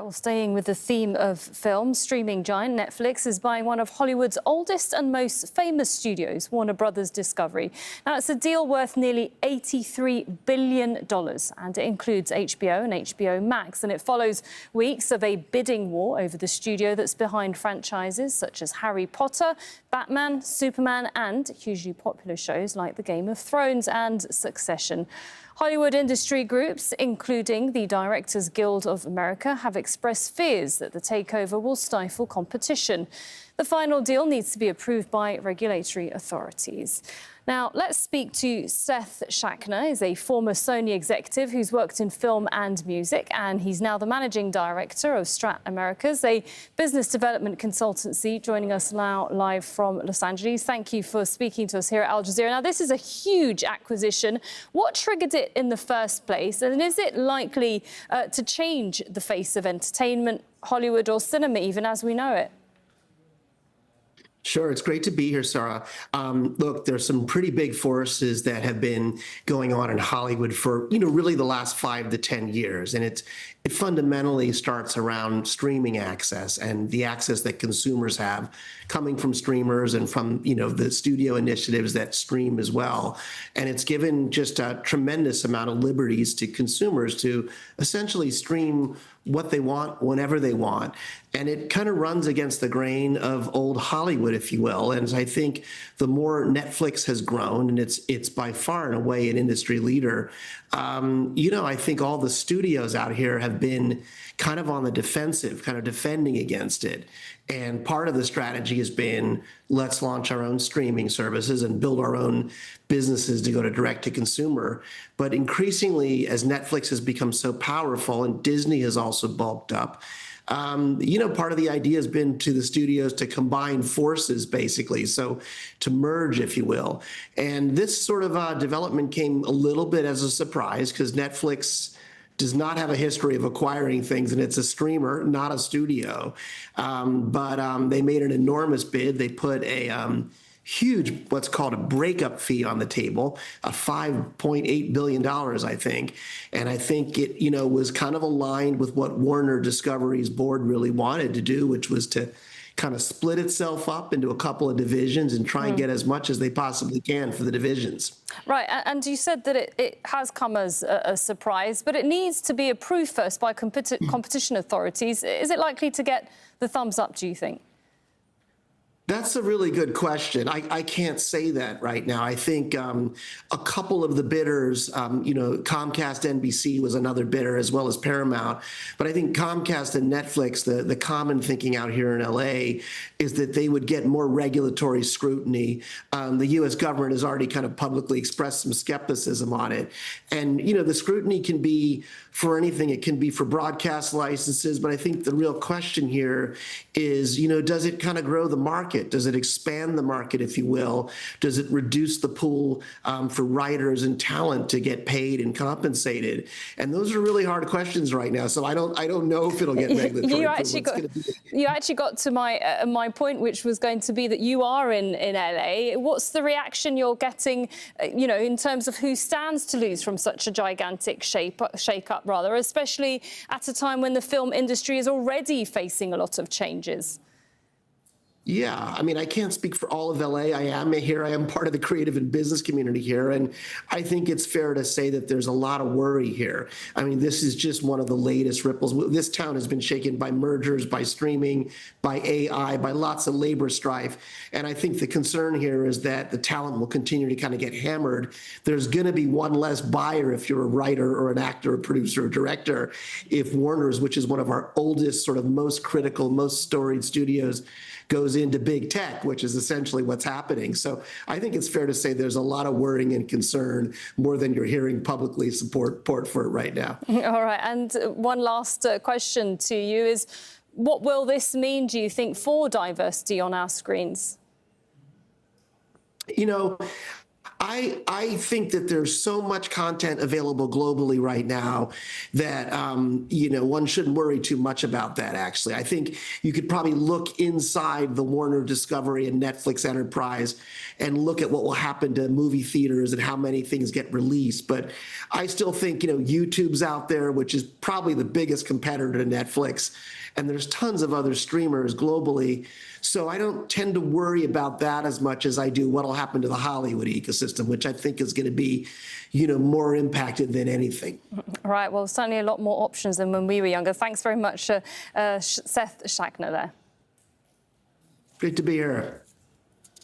Well, staying with the theme of film, streaming giant Netflix is buying one of Hollywood's oldest and most famous studios, Warner Brothers Discovery. Now, it's a deal worth nearly $83 billion, and it includes HBO and HBO Max, and it follows weeks of a bidding war over the studio that's behind franchises such as Harry Potter, Batman, Superman, and hugely popular shows like The Game of Thrones and Succession. Hollywood industry groups, including the Directors Guild of America, have expressed fears that the takeover will stifle competition. The final deal needs to be approved by regulatory authorities. Now, let's speak to Seth Schachner. He's a former Sony executive who's worked in film and music, and he's now the managing director of Strat Americas, a business development consultancy, joining us now live from Los Angeles. Thank you for speaking to us here at Al Jazeera. Now, this is a huge acquisition. What triggered it in the first place, and is it likely to change the face of entertainment, Hollywood or cinema even as we know it? Sure. It's great to be here, Sarah. Look, there's some pretty big forces that have been going on in Hollywood for, really the last 5 to 10 years. And it fundamentally starts around streaming access and the access that consumers have coming from streamers and from, the studio initiatives that stream as well. And it's given just a tremendous amount of liberties to consumers to essentially stream what they want, whenever they want. And it kind of runs against the grain of old Hollywood, if you will. And I think the more Netflix has grown, and it's by far and away an industry leader, I think all the studios out here have been kind of on the defensive, kind of defending against it. And part of the strategy has been, let's launch our own streaming services and build our own businesses to go to direct to consumer. But increasingly, as Netflix has become so powerful and Disney has also bulked up, part of the idea has been to the studios to combine forces, basically, so to merge, if you will. And this sort of development came a little bit as a surprise because Netflix does not have a history of acquiring things, and it's a streamer, not a studio. But they made an enormous bid. They put a huge, what's called a breakup fee on the table, $5.8 billion, I think. And I think it, was kind of aligned with what Warner Discovery's board really wanted to do, which was to kind of split itself up into a couple of divisions and try and get as much as they possibly can for the divisions. Right, and you said that it has come as a surprise, but it needs to be approved first by competition authorities. Is it likely to get the thumbs up, do you think? That's a really good question. I can't say that right now. I think a couple of the bidders, Comcast, NBC was another bidder, as well as Paramount. But I think Comcast and Netflix, the common thinking out here in LA is that they would get more regulatory scrutiny. The U.S. government has already kind of publicly expressed some skepticism on it. And, the scrutiny can be for anything. It can be for broadcast licenses. But I think the real question here is, does it kind of grow the market? Does it expand the market, if you will? Does it reduce the pool for writers and talent to get paid and compensated? And those are really hard questions right now. So I don't know if it'll get regulatory. You actually got to my point, which was going to be that you are in LA. What's the reaction you're getting, in terms of who stands to lose from such a gigantic shake-up, rather, especially at a time when the film industry is already facing a lot of changes? Yeah, I can't speak for all of LA. I am part of the creative and business community here. And I think it's fair to say that there's a lot of worry here. This is just one of the latest ripples. This town has been shaken by mergers, by streaming, by AI, by lots of labor strife. And I think the concern here is that the talent will continue to kind of get hammered. There's going to be one less buyer if you're a writer or an actor, or producer, or director. If Warner's, which is one of our oldest, sort of most critical, most storied studios, goes into big tech, which is essentially what's happening. So I think it's fair to say there's a lot of worrying and concern, more than you're hearing publicly support for it right now. All right, and one last question to you is, what will this mean, do you think, for diversity on our screens? I think that there's so much content available globally right now that, one shouldn't worry too much about that, actually. I think you could probably look inside the Warner Discovery and Netflix enterprise and look at what will happen to movie theaters and how many things get released. But I still think, YouTube's out there, which is probably the biggest competitor to Netflix. And there's tons of other streamers globally. So I don't tend to worry about that as much as I do what will happen to the Hollywood ecosystem, which I think is going to be, more impacted than anything. Right. Well, certainly a lot more options than when we were younger. Thanks very much, Seth Schachner there. Great to be here.